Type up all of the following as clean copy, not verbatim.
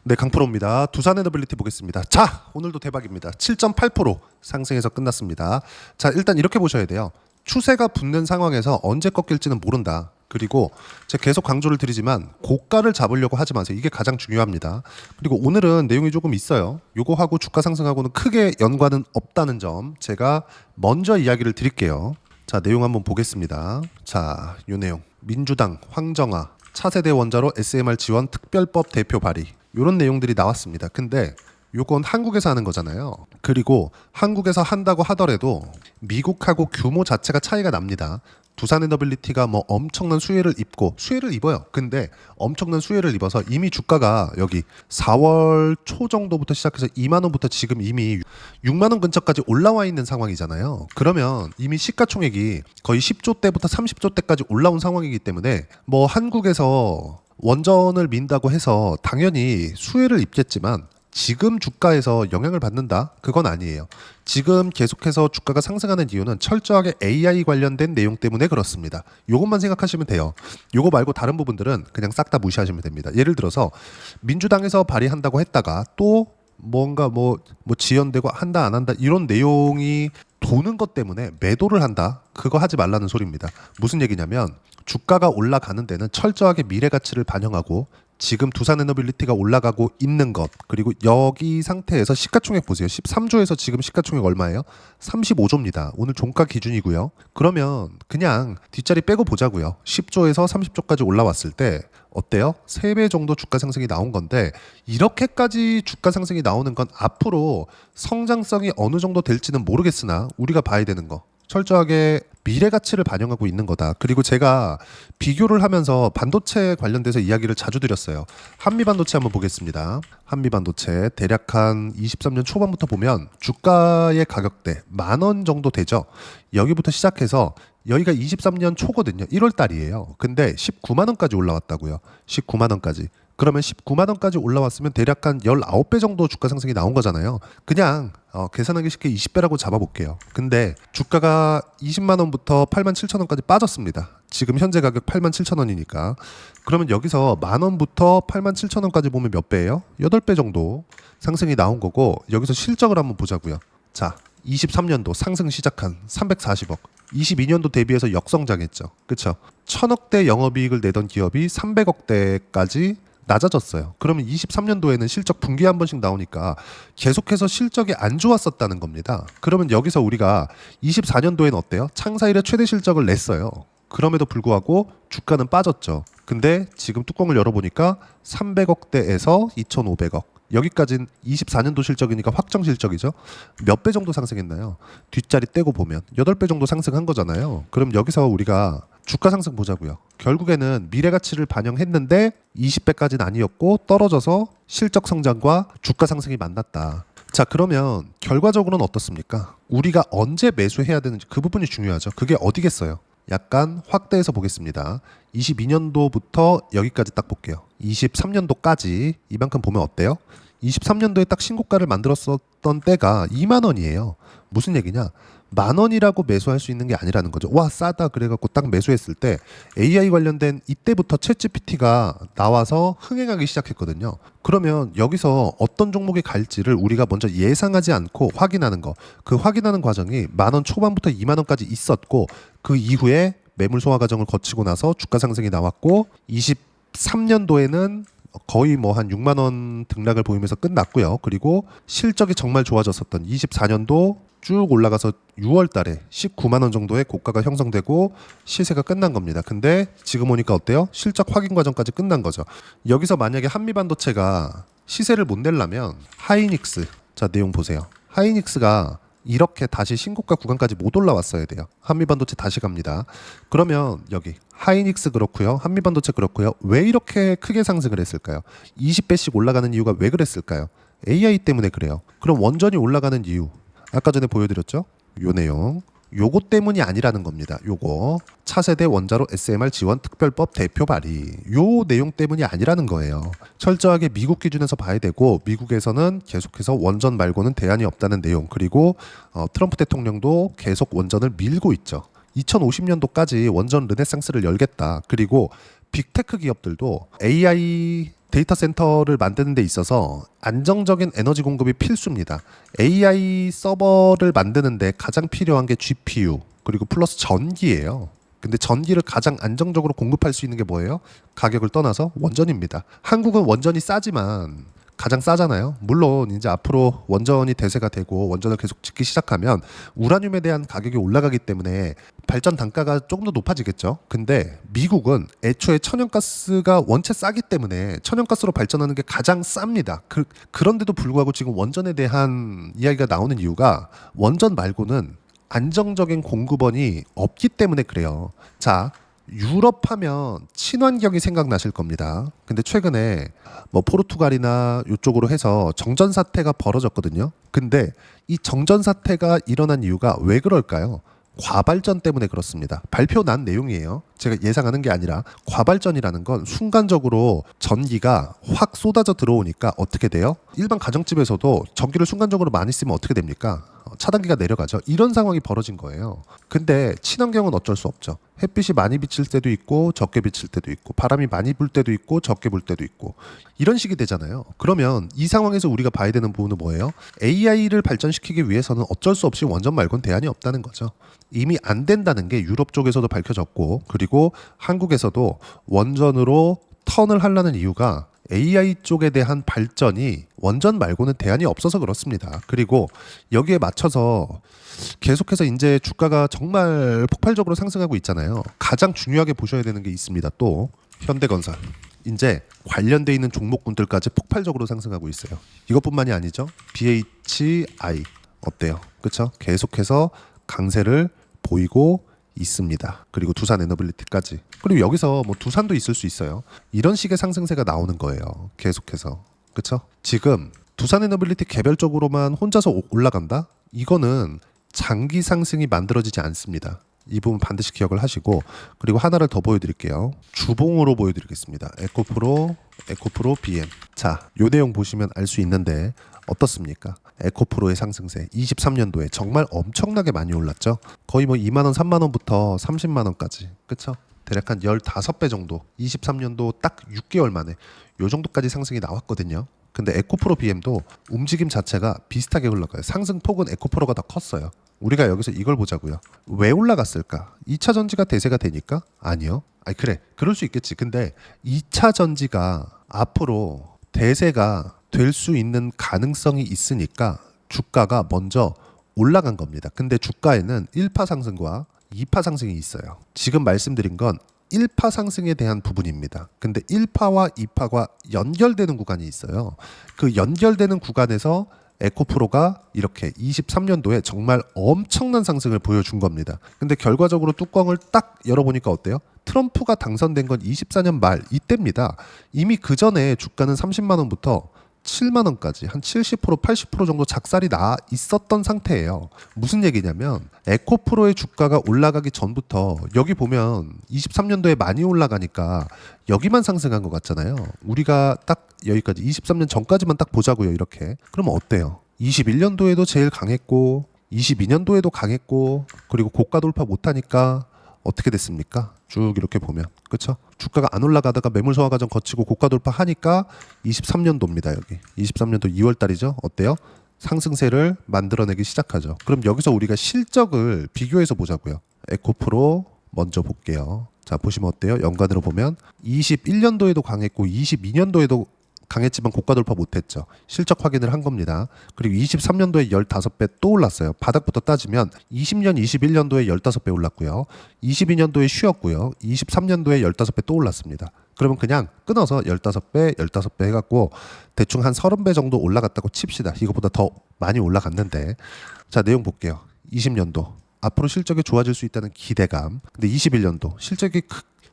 네, 강프로입니다. 두산 에너빌리티 보겠습니다. 자, 오늘도 대박입니다. 7.8% 상승해서 끝났습니다. 자, 일단 이렇게 보셔야 돼요. 추세가 붙는 상황에서 언제 꺾일지는 모른다. 그리고 제가 계속 강조를 드리지만 고가를 잡으려고 하지 마세요. 이게 가장 중요합니다. 그리고 오늘은 내용이 조금 있어요. 요거하고 주가 상승하고는 크게 연관은 없다는 점 제가 먼저 이야기를 드릴게요. 자, 내용 한번 보겠습니다. 자, 요 내용. 민주당 황정아 차세대 원자로 SMR 지원 특별법 대표 발의. 이런 내용들이 나왔습니다. 근데 요건 한국에서 하는 거잖아요. 그리고 한국에서 한다고 하더라도 미국하고 규모 자체가 차이가 납니다. 두산 에너빌리티가 뭐 엄청난 수혜를 입어요. 근데 엄청난 수혜를 입어서 이미 주가가 여기 4월 초 정도부터 시작해서 2만 원부터 지금 이미 6만 원 근처까지 올라와 있는 상황이잖아요. 그러면 이미 시가총액이 거의 10조 대부터 30조 대까지 올라온 상황이기 때문에 뭐 한국에서 원전을 민다고 해서 당연히 수혜를 입겠지만 지금 주가에서 영향을 받는다? 그건 아니에요. 지금 계속해서 주가가 상승하는 이유는 철저하게 AI 관련된 내용 때문에 그렇습니다. 요것만 생각하시면 돼요. 요거 말고 다른 부분들은 그냥 싹 다 무시하시면 됩니다. 예를 들어서 민주당에서 발의한다고 했다가 또 뭔가 뭐 지연되고 한다 안 한다 이런 내용이 도는 것 때문에 매도를 한다? 그거 하지 말라는 소리입니다. 무슨 얘기냐면 주가가 올라가는 데는 철저하게 미래 가치를 반영하고 지금 두산 에너빌리티가 올라가고 있는 것 그리고 여기 상태에서 시가총액 보세요. 13조에서 지금 시가총액 얼마예요? 35조입니다. 오늘 종가 기준이고요. 그러면 그냥 뒷자리 빼고 보자고요. 10조에서 30조까지 올라왔을 때 어때요? 3배 정도 주가 상승이 나온 건데 이렇게까지 주가 상승이 나오는 건 앞으로 성장성이 어느 정도 될지는 모르겠으나 우리가 봐야 되는 거 철저하게 미래 가치를 반영하고 있는 거다. 그리고 제가 비교를 하면서 반도체 관련돼서 이야기를 자주 드렸어요. 한미반도체 한번 보겠습니다. 한미반도체 대략 한 23년 초반부터 보면 주가의 가격대 10,000원 정도 되죠. 여기부터 시작해서 여기가 23년 초거든요. 1월 달이에요. 근데 19만 원까지 올라왔다고요. 19만 원까지. 그러면 19만 원까지 올라왔으면 대략 한 19배 정도 주가 상승이 나온 거잖아요. 그냥 계산하기 쉽게 20배라고 잡아볼게요. 근데 주가가 20만 원부터 8만 7천 원까지 빠졌습니다. 지금 현재 가격 8만 7천 원이니까. 그러면 여기서 만 원부터 8만 7천 원까지 보면 몇 배예요? 8배 정도 상승이 나온 거고 여기서 실적을 한번 보자고요. 자, 23년도 상승 시작한 340억. 22년도 대비해서 역성장했죠. 그렇죠? 1,000억대 영업이익을 내던 기업이 300억대까지 낮아졌어요. 그러면 23년도에는 실적 분기 한 번씩 나오니까 계속해서 실적이 안 좋았었다는 겁니다. 그러면 여기서 우리가 24년도에는 어때요? 창사 이래 최대 실적을 냈어요. 그럼에도 불구하고 주가는 빠졌죠. 근데 지금 뚜껑을 열어보니까 300억대에서 2,500억. 여기까지는 24년도 실적이니까 확정 실적이죠. 몇 배 정도 상승했나요? 뒷자리 떼고 보면 8배 정도 상승한 거잖아요. 그럼 여기서 우리가 주가 상승 보자고요. 결국에는 미래 가치를 반영했는데 20배까지는 아니었고 떨어져서 실적 성장과 주가 상승이 만났다. 자, 그러면 결과적으로는 어떻습니까? 우리가 언제 매수해야 되는지 그 부분이 중요하죠. 그게 어디겠어요? 약간 확대해서 보겠습니다. 22년도부터 여기까지 딱 볼게요. 23년도까지 이만큼 보면 어때요? 23년도에 딱 신고가를 만들었었던 때가 2만 원이에요. 무슨 얘기냐? 10,000원이라고 매수할 수 있는 게 아니라는 거죠. 와, 싸다 그래갖고 딱 매수했을 때 AI 관련된 이때부터 챗GPT가 나와서 흥행하기 시작했거든요. 그러면 여기서 어떤 종목이 갈지를 우리가 먼저 예상하지 않고 확인하는 거. 그 확인하는 과정이 10,000원 초반부터 2만 원까지 있었고 그 이후에 매물 소화 과정을 거치고 나서 주가 상승이 나왔고 23년도에는 거의 뭐 한 6만 원 등락을 보이면서 끝났고요. 그리고 실적이 정말 좋아졌었던 24년도 쭉 올라가서 6월 달에 19만 원 정도의 고가가 형성되고 시세가 끝난 겁니다. 근데 지금 오니까 어때요? 실적 확인 과정까지 끝난 거죠. 여기서 만약에 한미반도체가 시세를 못 내려면 하이닉스, 자 내용 보세요. 하이닉스가 이렇게 다시 신고가 구간까지 못 올라왔어야 돼요. 한미반도체 다시 갑니다. 그러면 여기 하이닉스 그렇고요. 한미반도체 그렇고요. 왜 이렇게 크게 상승을 했을까요? 20배씩 올라가는 이유가 왜 그랬을까요? AI 때문에 그래요. 그럼 원전이 올라가는 이유 아까 전에 보여드렸죠? 요 내용 요거 때문이 아니라는 겁니다. 요거 차세대 원자로 SMR 지원 특별법 대표 발의 요 내용 때문이 아니라는 거예요. 철저하게 미국 기준에서 봐야 되고 미국에서는 계속해서 원전 말고는 대안이 없다는 내용 그리고 트럼프 대통령도 계속 원전을 밀고 있죠. 2050년도까지 원전 르네상스를 열겠다. 그리고 빅테크 기업들도 AI 데이터 센터를 만드는 데 있어서 안정적인 에너지 공급이 필수입니다. AI 서버를 만드는데 가장 필요한 게 GPU 그리고 플러스 전기예요. 근데 전기를 가장 안정적으로 공급할 수 있는 게 뭐예요? 가격을 떠나서 원전입니다. 한국은 원전이 싸지만 가장 싸잖아요. 물론 이제 앞으로 원전이 대세가 되고 원전을 계속 짓기 시작하면 우라늄에 대한 가격이 올라가기 때문에 발전 단가가 조금 더 높아지겠죠. 근데 미국은 애초에 천연가스가 원체 싸기 때문에 천연가스로 발전하는 게 가장 쌉니다. 그런데도 불구하고 지금 원전에 대한 이야기가 나오는 이유가 원전 말고는 안정적인 공급원이 없기 때문에 그래요. 자, 유럽 하면 친환경이 생각나실 겁니다. 근데 최근에 뭐 포르투갈이나 이쪽으로 해서 정전 사태가 벌어졌거든요. 근데 이 정전 사태가 일어난 이유가 왜 그럴까요? 과발전 때문에 그렇습니다. 발표 난 내용이에요. 제가 예상하는 게 아니라 과발전이라는 건 순간적으로 전기가 확 쏟아져 들어오니까 어떻게 돼요? 일반 가정집에서도 전기를 순간적으로 많이 쓰면 어떻게 됩니까? 차단기가 내려가죠. 이런 상황이 벌어진 거예요. 근데 친환경은 어쩔 수 없죠. 햇빛이 많이 비칠 때도 있고 적게 비칠 때도 있고 바람이 많이 불 때도 있고 적게 불 때도 있고 이런 식이 되잖아요. 그러면 이 상황에서 우리가 봐야 되는 부분은 뭐예요? AI를 발전시키기 위해서는 어쩔 수 없이 원전 말고는 대안이 없다는 거죠. 이미 안 된다는 게 유럽 쪽에서도 밝혀졌고 그리고 한국에서도 원전으로 턴을 하려는 이유가 AI 쪽에 대한 발전이 원전 말고는 대안이 없어서 그렇습니다. 그리고 여기에 맞춰서 계속해서 이제 주가가 정말 폭발적으로 상승하고 있잖아요. 가장 중요하게 보셔야 되는 게 있습니다. 또 현대건설. 이제 관련돼 있는 종목군들까지 폭발적으로 상승하고 있어요. 이것뿐만이 아니죠. BHI 어때요? 그렇죠? 계속해서 강세를 보이고 있습니다. 그리고 두산 에너빌리티까지. 그리고 여기서 뭐 두산도 있을 수 있어요. 이런 식의 상승세가 나오는 거예요. 계속해서. 그렇죠? 지금 두산 에너빌리티 개별적으로만 혼자서 올라간다? 이거는 장기 상승이 만들어지지 않습니다. 이 부분 반드시 기억을 하시고 그리고 하나를 더 보여드릴게요. 주봉으로 보여드리겠습니다. 에코프로 BM. 자, 요 내용 보시면 알 수 있는데 어떻습니까? 에코프로의 상승세 23년도에 정말 엄청나게 많이 올랐죠. 거의 뭐 2만 원, 3만 원부터 30만 원까지. 그렇죠? 대략 한 15배 정도. 23년도 딱 6개월 만에 요 정도까지 상승이 나왔거든요. 근데 에코프로 BM도 움직임 자체가 비슷하게 흘러가요. 상승폭은 에코프로가 더 컸어요. 우리가 여기서 이걸 보자고요. 왜 올라갔을까? 2차 전지가 대세가 되니까? 아니요. 아니 그래. 그럴 수 있겠지. 근데 2차 전지가 앞으로 대세가 될 수 있는 가능성이 있으니까 주가가 먼저 올라간 겁니다. 근데 주가에는 1파 상승과 2파 상승이 있어요. 지금 말씀드린 건 1파 상승에 대한 부분입니다. 근데 1파와 2파가 연결되는 구간이 있어요. 그 연결되는 구간에서 에코프로가 이렇게 23년도에 정말 엄청난 상승을 보여준 겁니다. 근데 결과적으로 뚜껑을 딱 열어보니까 어때요? 트럼프가 당선된 건 24년 말 이때입니다. 이미 그 전에 주가는 30만 원부터 7만 원까지 한 70% 80% 정도 작살이 나 있었던 상태예요. 무슨 얘기냐면 에코프로의 주가가 올라가기 전부터 여기 보면 23년도에 많이 올라가니까 여기만 상승한 것 같잖아요. 우리가 딱 여기까지 23년 전까지만 딱 보자고요. 이렇게. 그러면 어때요? 21년도에도 제일 강했고 22년도에도 강했고 그리고 고가 돌파 못하니까 어떻게 됐습니까? 쭉 이렇게 보면 그렇죠? 주가가 안 올라가다가 매물 소화 과정 거치고 고가 돌파하니까 23년도입니다. 여기 23년도 2월 달이죠. 어때요? 상승세를 만들어내기 시작하죠. 그럼 여기서 우리가 실적을 비교해서 보자고요. 에코프로 먼저 볼게요. 자 보시면 어때요? 연간으로 보면 21년도에도 강했고 22년도에도 강했지만 고가 돌파 못했죠. 실적 확인을 한 겁니다. 그리고 23년도에 15배 또 올랐어요. 바닥부터 따지면 20년, 21년도에 15배 올랐고요. 22년도에 쉬었고요. 23년도에 15배 또 올랐습니다. 그러면 그냥 끊어서 15배, 15배 해갖고 대충 한 30배 정도 올라갔다고 칩시다. 이거보다 더 많이 올라갔는데 자 내용 볼게요. 20년도 앞으로 실적이 좋아질 수 있다는 기대감. 근데 21년도 실적이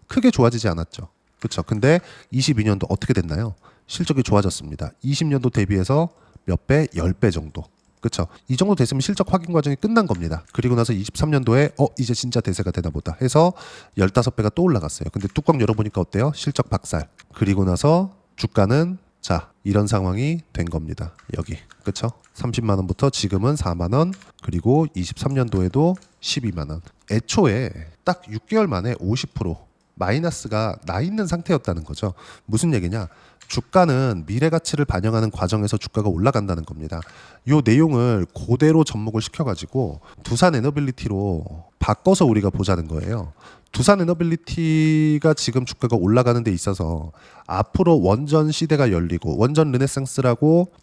크게 좋아지지 않았죠. 그렇죠. 근데 22년도 어떻게 됐나요? 실적이 좋아졌습니다. 20년도 대비해서 몇 배? 10배 정도. 그렇죠. 이 정도 됐으면 실적 확인 과정이 끝난 겁니다. 그리고 나서 23년도에 이제 진짜 대세가 되나 보다 해서 15배가 또 올라갔어요. 근데 뚜껑 열어보니까 어때요? 실적 박살. 그리고 나서 주가는 자 이런 상황이 된 겁니다. 여기. 그렇죠. 30만 원부터 지금은 4만 원 그리고 23년도에도 12만 원. 애초에 딱 6개월 만에 50% 마이너스가 나 있는 상태였다는 거죠. 무슨 얘기냐? 주가는 미래 가치를 반영하는 과정에서 주가가 올라간다는 겁니다. 이 내용을 그대로 접목을 시켜가지고 두산 에너빌리티로 바꿔서 우리가 보자는 거예요. 두산 에너빌리티가 지금 주가가 올라가는 데 있어서 앞으로 원전 시대가 열리고 원전 르네상스라고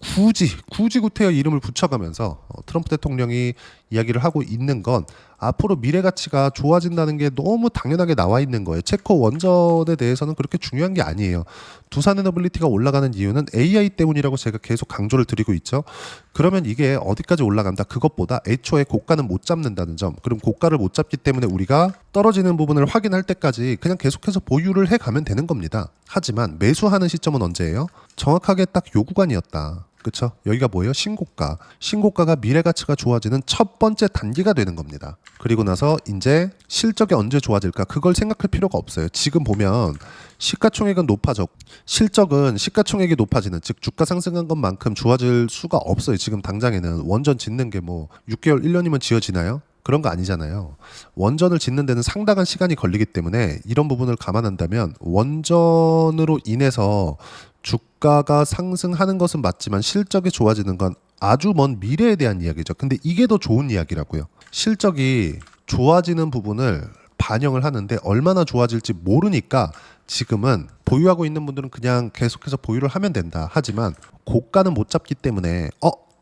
굳이 구태여 이름을 붙여가면서 트럼프 대통령이 이야기를 하고 있는 건 앞으로 미래 가치가 좋아진다는 게 너무 당연하게 나와 있는 거예요. 체코 원전에 대해서는 그렇게 중요한 게 아니에요. 두산 에너빌리티가 올라가는 이유는 AI 때문이라고 제가 계속 강조를 드리고 있죠. 그러면 이게 어디까지 올라간다? 그것보다 애초에 고가는 못 잡는다는 점. 그럼 고가를 못 잡기 때문에 우리가 떨어지는 부분을 확인할 때까지 그냥 계속해서 보유를 해가면 되는 겁니다. 하지만 매수하는 시점은 언제예요? 정확하게 딱 요 구간이었다. 그렇죠? 여기가 뭐예요? 신고가. 신고가가 미래 가치가 좋아지는 첫 번째 단계가 되는 겁니다. 그리고 나서 이제 실적이 언제 좋아질까? 그걸 생각할 필요가 없어요. 지금 보면 시가총액은 높아졌고 실적은 시가총액이 높아지는, 즉 주가 상승한 것만큼 좋아질 수가 없어요. 지금 당장에는 원전 짓는 게 뭐 6개월 1년이면 지어지나요? 그런 거 아니잖아요. 원전을 짓는 데는 상당한 시간이 걸리기 때문에 이런 부분을 감안한다면 원전으로 인해서 주가가 상승하는 것은 맞지만 실적이 좋아지는 건 아주 먼 미래에 대한 이야기죠. 근데 이게 더 좋은 이야기라고요. 실적이 좋아지는 부분을 반영을 하는데 얼마나 좋아질지 모르니까 지금은 보유하고 있는 분들은 그냥 계속해서 보유를 하면 된다. 하지만 고가는 못 잡기 때문에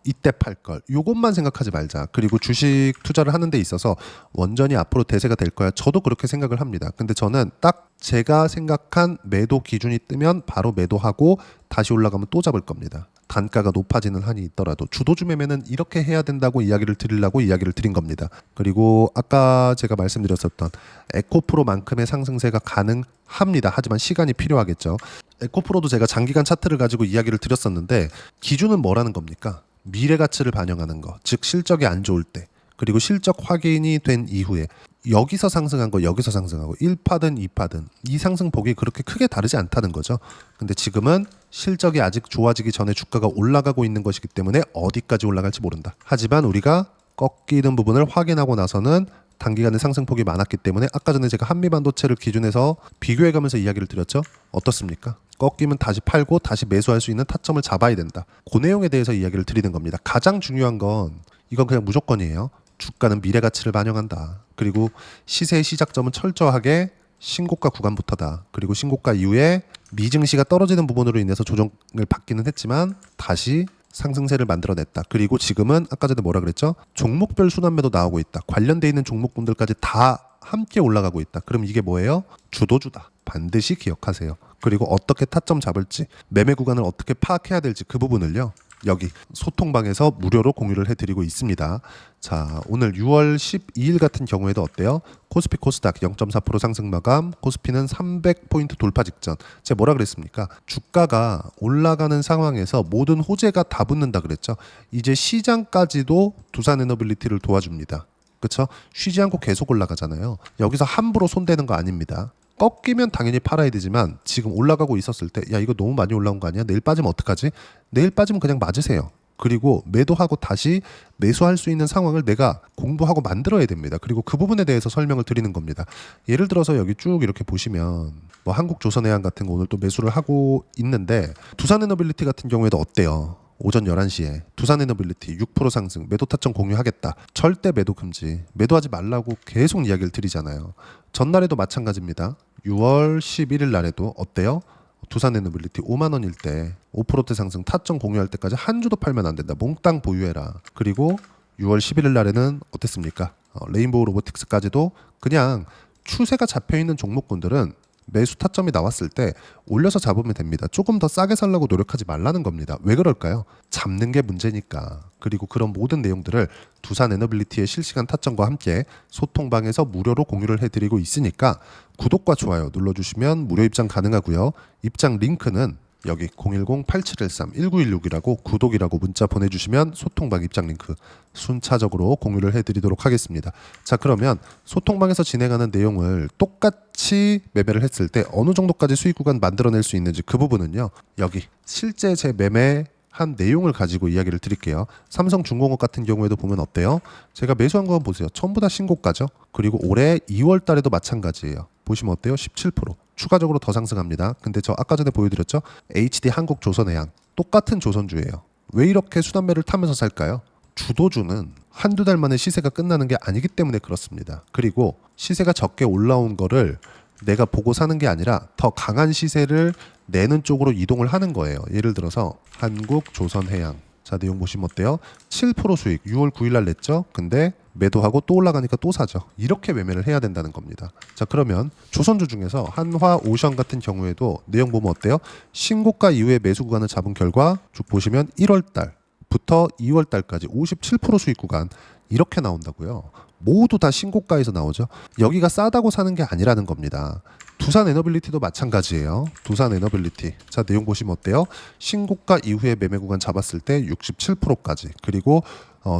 이때 팔 걸. 요것만 생각하지 말자. 그리고 주식 투자를 하는 데 있어서 원전이 앞으로 대세가 될 거야. 저도 그렇게 생각을 합니다. 근데 저는 딱 제가 생각한 매도 기준이 뜨면 바로 매도하고 다시 올라가면 또 잡을 겁니다. 단가가 높아지는 한이 있더라도 주도주 매매는 이렇게 해야 된다고 이야기를 드리려고 이야기를 드린 겁니다. 그리고 아까 제가 말씀드렸었던 에코프로만큼의 상승세가 가능합니다. 하지만 시간이 필요하겠죠. 에코프로도 제가 장기간 차트를 가지고 이야기를 드렸었는데 기준은 뭐라는 겁니까? 미래 가치를 반영하는 거, 즉 실적이 안 좋을 때, 그리고 실적 확인이 된 이후에 여기서 상승한 거 여기서 상승하고 1파든 2파든 이 상승폭이 그렇게 크게 다르지 않다는 거죠. 근데 지금은 실적이 아직 좋아지기 전에 주가가 올라가고 있는 것이기 때문에 어디까지 올라갈지 모른다. 하지만 우리가 꺾이는 부분을 확인하고 나서는 단기간에 상승폭이 많았기 때문에 아까 전에 제가 한미반도체를 기준해서 비교해가면서 이야기를 드렸죠. 어떻습니까? 꺾이면 다시 팔고 다시 매수할 수 있는 타점을 잡아야 된다. 그 내용에 대해서 이야기를 드리는 겁니다. 가장 중요한 건 이건 그냥 무조건이에요. 주가는 미래 가치를 반영한다. 그리고 시세의 시작점은 철저하게 신고가 구간부터다. 그리고 신고가 이후에 미증시가 떨어지는 부분으로 인해서 조정을 받기는 했지만 다시 상승세를 만들어냈다. 그리고 지금은 아까 전에 뭐라 그랬죠? 종목별 순환매도 나오고 있다. 관련돼 있는 종목군들까지 다 함께 올라가고 있다. 그럼 이게 뭐예요? 주도주다. 반드시 기억하세요. 그리고 어떻게 타점 잡을지, 매매 구간을 어떻게 파악해야 될지 그 부분을요. 여기 소통방에서 무료로 공유를 해드리고 있습니다. 자, 오늘 6월 12일 같은 경우에도 어때요? 코스피 코스닥 0.4% 상승 마감, 코스피는 300포인트 돌파 직전. 제가 뭐라 그랬습니까? 주가가 올라가는 상황에서 모든 호재가 다 붙는다 그랬죠. 이제 시장까지도 두산 에너빌리티를 도와줍니다. 그렇죠? 쉬지 않고 계속 올라가잖아요. 여기서 함부로 손대는 거 아닙니다. 꺾이면 당연히 팔아야 되지만 지금 올라가고 있었을 때 야 이거 너무 많이 올라온 거 아니야? 내일 빠지면 어떡하지? 내일 빠지면 그냥 맞으세요. 그리고 매도하고 다시 매수할 수 있는 상황을 내가 공부하고 만들어야 됩니다. 그리고 그 부분에 대해서 설명을 드리는 겁니다. 예를 들어서 여기 쭉 이렇게 보시면 뭐 한국조선해양 같은 거 오늘 또 매수를 하고 있는데 두산에너빌리티 같은 경우에도 어때요? 오전 11시에 두산에너빌리티 6% 상승, 매도 타점 공유하겠다. 절대 매도 금지. 매도하지 말라고 계속 이야기를 드리잖아요. 전날에도 마찬가지입니다. 6월 11일 날에도 어때요? 두산에너빌리티 5만 원일 때 5%대 상승 타점 공유할 때까지 한 주도 팔면 안 된다. 몽땅 보유해라. 그리고 6월 11일 날에는 어땠습니까? 레인보우 로보틱스까지도 그냥 추세가 잡혀있는 종목군들은 매수 타점이 나왔을 때 올려서 잡으면 됩니다. 조금 더 싸게 살려고 노력하지 말라는 겁니다. 왜 그럴까요? 잡는 게 문제니까. 그리고 그런 모든 내용들을 두산 에너빌리티의 실시간 타점과 함께 소통방에서 무료로 공유를 해드리고 있으니까 구독과 좋아요 눌러주시면 무료 입장 가능하고요. 입장 링크는 여기 010-8713-1916이라고 구독이라고 문자 보내주시면 소통방 입장 링크 순차적으로 공유를 해드리도록 하겠습니다. 자, 그러면 소통방에서 진행하는 내용을 똑같이 매매를 했을 때 어느 정도까지 수익 구간 만들어낼 수 있는지 그 부분은요. 여기 실제 제 매매한 내용을 가지고 이야기를 드릴게요. 삼성중공업 같은 경우에도 보면 어때요? 제가 매수한 거 보세요. 전부 다 신고가죠. 그리고 올해 2월 달에도 마찬가지예요. 보시면 어때요? 17%. 추가적으로 더 상승합니다. 근데 저 아까 전에 보여드렸죠? HD 한국조선해양 똑같은 조선주예요. 왜 이렇게 순환매를 타면서 살까요? 주도주는 한두 달 만에 시세가 끝나는 게 아니기 때문에 그렇습니다. 그리고 시세가 적게 올라온 거를 내가 보고 사는 게 아니라 더 강한 시세를 내는 쪽으로 이동을 하는 거예요. 예를 들어서 한국조선해양. 자, 내용 보시면 어때요? 7% 수익 6월 9일 날 냈죠. 근데 매도하고 또 올라가니까 또 사죠. 이렇게 매매를 해야 된다는 겁니다. 자, 그러면 조선주 중에서 한화오션 같은 경우에도 내용 보면 어때요? 신고가 이후에 매수 구간을 잡은 결과 쭉 보시면 1월 달부터 2월 달까지 57% 수익 구간 이렇게 나온다고요. 모두 다 신고가에서 나오죠. 여기가 싸다고 사는 게 아니라는 겁니다. 두산 에너빌리티도 마찬가지예요. 두산 에너빌리티. 자, 내용 보시면 어때요? 신고가 이후에 매매 구간 잡았을 때 67%까지. 그리고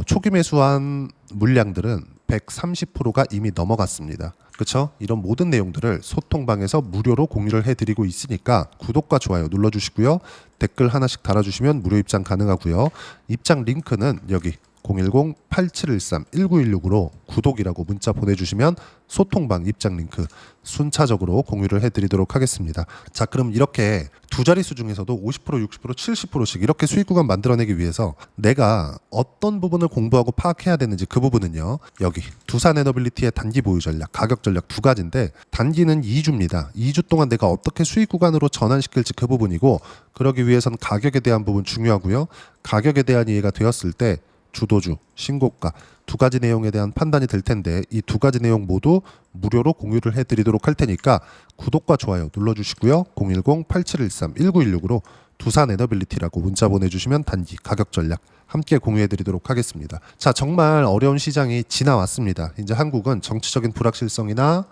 초기 매수한 물량들은 130%가 이미 넘어갔습니다. 그렇죠? 이런 모든 내용들을 소통방에서 무료로 공유를 해드리고 있으니까 구독과 좋아요 눌러주시고요. 댓글 하나씩 달아주시면 무료 입장 가능하고요. 입장 링크는 여기 010-8713-1916으로 구독이라고 문자 보내주시면 소통방 입장 링크 순차적으로 공유를 해드리도록 하겠습니다. 자, 그럼 이렇게 두 자릿수 중에서도 50%, 60%, 70%씩 이렇게 수익 구간 만들어내기 위해서 내가 어떤 부분을 공부하고 파악해야 되는지 그 부분은요. 여기 두산 에너빌리티의 단기 보유 전략, 가격 전략 두 가지인데 단기는 2주입니다. 2주 동안 내가 어떻게 수익 구간으로 전환시킬지 그 부분이고 그러기 위해선 가격에 대한 부분 중요하고요. 가격에 대한 이해가 되었을 때 주도주, 신고가 두 가지 내용에 대한 판단이 될 텐데 이 두 가지 내용 모두 무료로 공유를 해드리도록 할 테니까 구독과 좋아요 눌러주시고요. 010-8713-1916으로 두산 에너빌리티라고 문자 보내주시면 단기 가격 전략 함께 공유해드리도록 하겠습니다. 자, 정말 어려운 시장이 지나왔습니다. 이제 한국은 정치적인 불확실성이나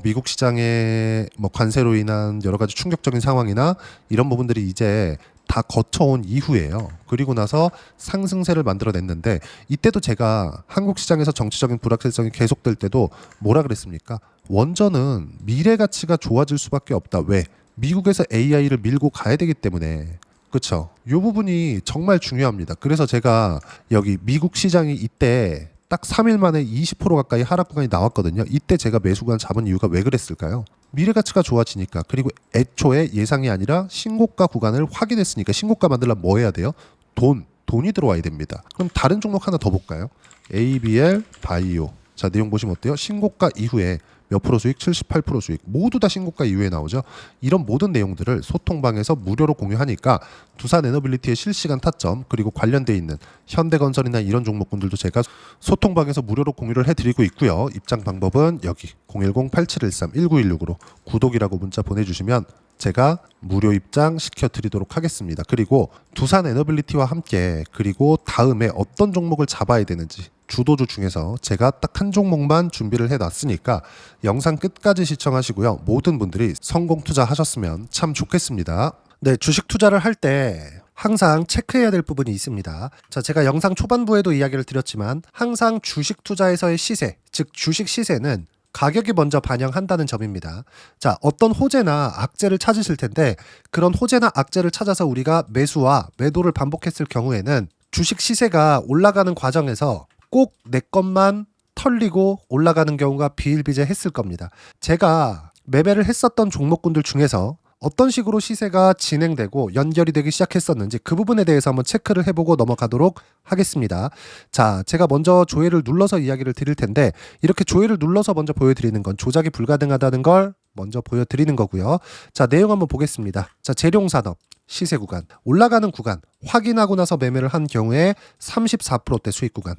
미국 시장의 관세로 인한 여러 가지 충격적인 상황이나 이런 부분들이 이제 다 거쳐온 이후에요. 그리고 나서 상승세를 만들어냈는데 이때도 제가 한국 시장에서 정치적인 불확실성이 계속될 때도 뭐라 그랬습니까? 원전은 미래 가치가 좋아질 수밖에 없다. 왜? 미국에서 AI를 밀고 가야 되기 때문에. 그렇죠? 이 부분이 정말 중요합니다. 그래서 제가 여기 미국 시장이 이때 딱 3일 만에 20% 가까이 하락 구간이 나왔거든요. 이때 제가 매수 구간 잡은 이유가 왜 그랬을까요? 미래 가치가 좋아지니까. 그리고 애초에 예상이 아니라 신고가 구간을 확인했으니까 신고가 만들려면 뭐 해야 돼요? 돈이 들어와야 됩니다. 그럼 다른 종목 하나 더 볼까요? ABL 바이오. 자, 내용 보시면 어때요? 신고가 이후에 몇 프로 수익? 78% 수익. 모두 다 신고가 이후에 나오죠. 이런 모든 내용들을 소통방에서 무료로 공유하니까 두산 에너빌리티의 실시간 타점 그리고 관련돼 있는 현대건설이나 이런 종목군들도 제가 소통방에서 무료로 공유를 해드리고 있고요. 입장 방법은 여기 010-8713-1916으로 구독이라고 문자 보내주시면 제가 무료 입장 시켜드리도록 하겠습니다. 그리고 두산 에너빌리티와 함께 그리고 다음에 어떤 종목을 잡아야 되는지 주도주 중에서 제가 딱 한 종목만 준비를 해놨으니까 영상 끝까지 시청하시고요. 모든 분들이 성공 투자하셨으면 참 좋겠습니다. 네, 주식 투자를 할 때 항상 체크해야 될 부분이 있습니다. 자, 제가 영상 초반부에도 이야기를 드렸지만 항상 주식 투자에서의 시세, 즉 주식 시세는 가격이 먼저 반영한다는 점입니다. 자, 어떤 호재나 악재를 찾으실 텐데 그런 호재나 악재를 찾아서 우리가 매수와 매도를 반복했을 경우에는 주식 시세가 올라가는 과정에서 꼭 내 것만 털리고 올라가는 경우가 비일비재했을 겁니다. 제가 매매를 했었던 종목군들 중에서 어떤 식으로 시세가 진행되고 연결이 되기 시작했었는지 그 부분에 대해서 한번 체크를 해보고 넘어가도록 하겠습니다. 자, 제가 먼저 조회를 눌러서 이야기를 드릴 텐데 이렇게 조회를 눌러서 먼저 보여드리는 건 조작이 불가능하다는 걸 먼저 보여드리는 거고요. 자, 내용 한번 보겠습니다. 자, 재룡산업 시세 구간 올라가는 구간 확인하고 나서 매매를 한 경우에 34%대 수익 구간.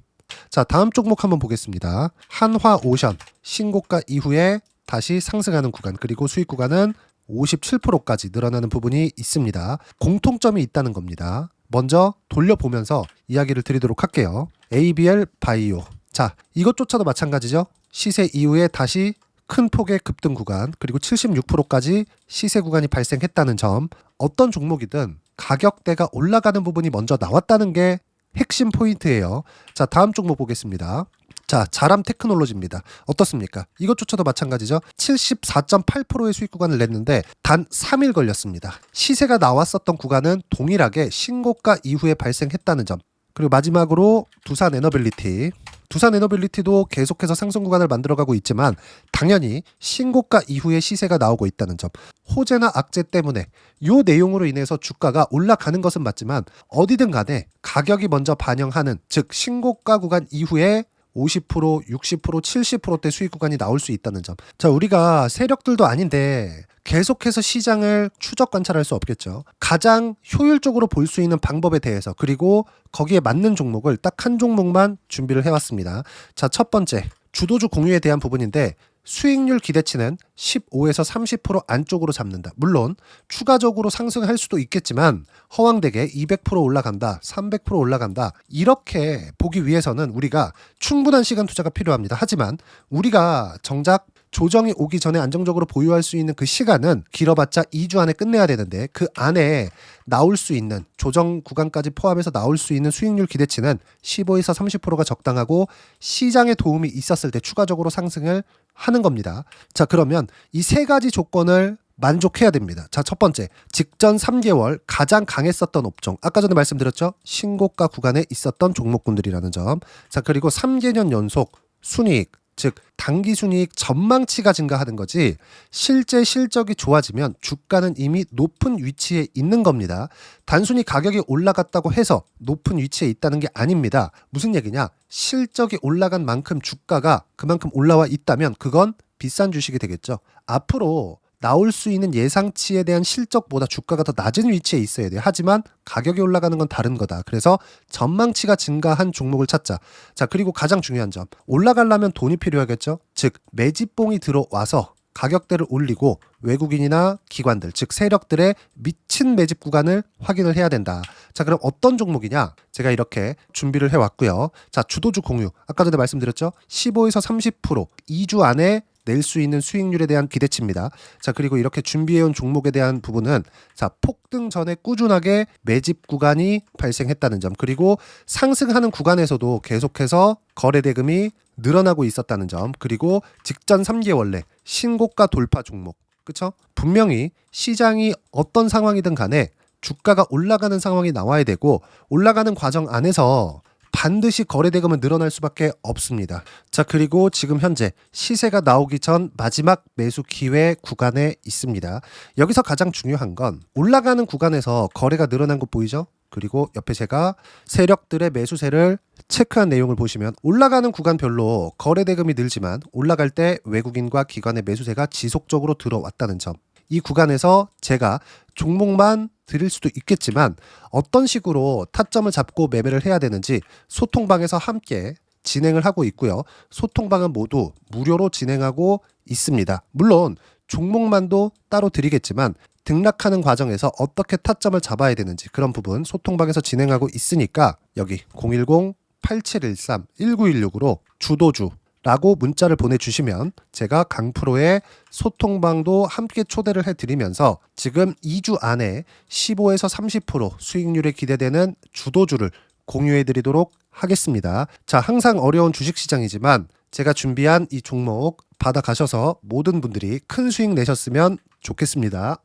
자, 다음 종목 한번 보겠습니다. 한화오션 신고가 이후에 다시 상승하는 구간 그리고 수익 구간은 57%까지 늘어나는 부분이 있습니다. 공통점이 있다는 겁니다. 먼저 돌려보면서 이야기를 드리도록 할게요. ABL 바이오. 자, 이것조차도 마찬가지죠. 시세 이후에 다시 큰 폭의 급등 구간 그리고 76%까지 시세 구간이 발생했다는 점. 어떤 종목이든 가격대가 올라가는 부분이 먼저 나왔다는 게 핵심 포인트예요. 자, 다음 종목 보겠습니다. 자, 자람 테크놀로지입니다. 어떻습니까? 이것조차도 마찬가지죠. 74.8%의 수익 구간을 냈는데 단 3일 걸렸습니다. 시세가 나왔었던 구간은 동일하게 신고가 이후에 발생했다는 점. 그리고 마지막으로 두산 에너빌리티. 두산 에너빌리티도 계속해서 상승 구간을 만들어가고 있지만 당연히 신고가 이후에 시세가 나오고 있다는 점, 호재나 악재 때문에 이 내용으로 인해서 주가가 올라가는 것은 맞지만 어디든 간에 가격이 먼저 반영하는, 즉 신고가 구간 이후에 50%, 60%, 70%대 수익 구간이 나올 수 있다는 점. 자, 우리가 세력들도 아닌데 계속해서 시장을 추적 관찰할 수 없겠죠. 가장 효율적으로 볼 수 있는 방법에 대해서, 그리고 거기에 맞는 종목을 딱 한 종목만 준비를 해왔습니다. 자, 첫 번째 주도주 공유에 대한 부분인데, 수익률 기대치는 15에서 30% 안쪽으로 잡는다. 물론 추가적으로 상승할 수도 있겠지만 허황되게 200% 올라간다, 300% 올라간다, 이렇게 보기 위해서는 우리가 충분한 시간 투자가 필요합니다. 하지만 우리가 정작 조정이 오기 전에 안정적으로 보유할 수 있는 그 시간은 길어봤자 2주 안에 끝내야 되는데, 그 안에 나올 수 있는 조정 구간까지 포함해서 나올 수 있는 수익률 기대치는 15에서 30%가 적당하고 시장에 도움이 있었을 때 추가적으로 상승을 하는 겁니다. 자, 그러면 이 세 가지 조건을 만족해야 됩니다. 자, 첫 번째, 직전 3개월 가장 강했었던 업종, 아까 전에 말씀드렸죠? 신고가 구간에 있었던 종목군들이라는 점. 자, 그리고 3개년 연속 순이익, 즉 단기 순이익 전망치가 증가하는 거지, 실제 실적이 좋아지면 주가는 이미 높은 위치에 있는 겁니다. 단순히 가격이 올라갔다고 해서 높은 위치에 있다는 게 아닙니다. 무슨 얘기냐? 실적이 올라간 만큼 주가가 그만큼 올라와 있다면 그건 비싼 주식이 되겠죠. 앞으로 나올 수 있는 예상치에 대한 실적보다 주가가 더 낮은 위치에 있어야 돼요. 하지만 가격이 올라가는 건 다른 거다. 그래서 전망치가 증가한 종목을 찾자. 자, 그리고 가장 중요한 점, 올라가려면 돈이 필요하겠죠. 즉 매집봉이 들어와서 가격대를 올리고 외국인이나 기관들, 즉 세력들의 미친 매집 구간을 확인을 해야 된다. 자, 그럼 어떤 종목이냐? 제가 이렇게 준비를 해왔고요. 자, 주도주 공유, 아까 전에 말씀드렸죠? 15에서 30% 2주 안에 낼 수 있는 수익률에 대한 기대치입니다. 자, 그리고 이렇게 준비해온 종목에 대한 부분은, 자, 폭등 전에 꾸준하게 매집 구간이 발생했다는 점, 그리고 상승하는 구간에서도 계속해서 거래 대금이 늘어나고 있었다는 점, 그리고 직전 3개월 내 신고가 돌파 종목, 그쵸? 분명히 시장이 어떤 상황이든 간에 주가가 올라가는 상황이 나와야 되고, 올라가는 과정 안에서 반드시 거래대금은 늘어날 수밖에 없습니다. 자, 그리고 지금 현재 시세가 나오기 전 마지막 매수 기회 구간에 있습니다. 여기서 가장 중요한 건 올라가는 구간에서 거래가 늘어난 거 보이죠? 그리고 옆에 제가 세력들의 매수세를 체크한 내용을 보시면 올라가는 구간별로 거래대금이 늘지만 올라갈 때 외국인과 기관의 매수세가 지속적으로 들어왔다는 점. 이 구간에서 제가 종목만 드릴 수도 있겠지만 어떤 식으로 타점을 잡고 매매를 해야 되는지 소통방에서 함께 진행을 하고 있고요. 소통방은 모두 무료로 진행하고 있습니다. 물론 종목만도 따로 드리겠지만 등락하는 과정에서 어떻게 타점을 잡아야 되는지 그런 부분 소통방에서 진행하고 있으니까 여기 010-8713-1916으로 주도주 라고 문자를 보내주시면 제가 강프로의 소통방도 함께 초대를 해드리면서 지금 2주 안에 15에서 30% 수익률에 기대되는 주도주를 공유해드리도록 하겠습니다. 자, 항상 어려운 주식시장이지만 제가 준비한 이 종목 받아가셔서 모든 분들이 큰 수익 내셨으면 좋겠습니다.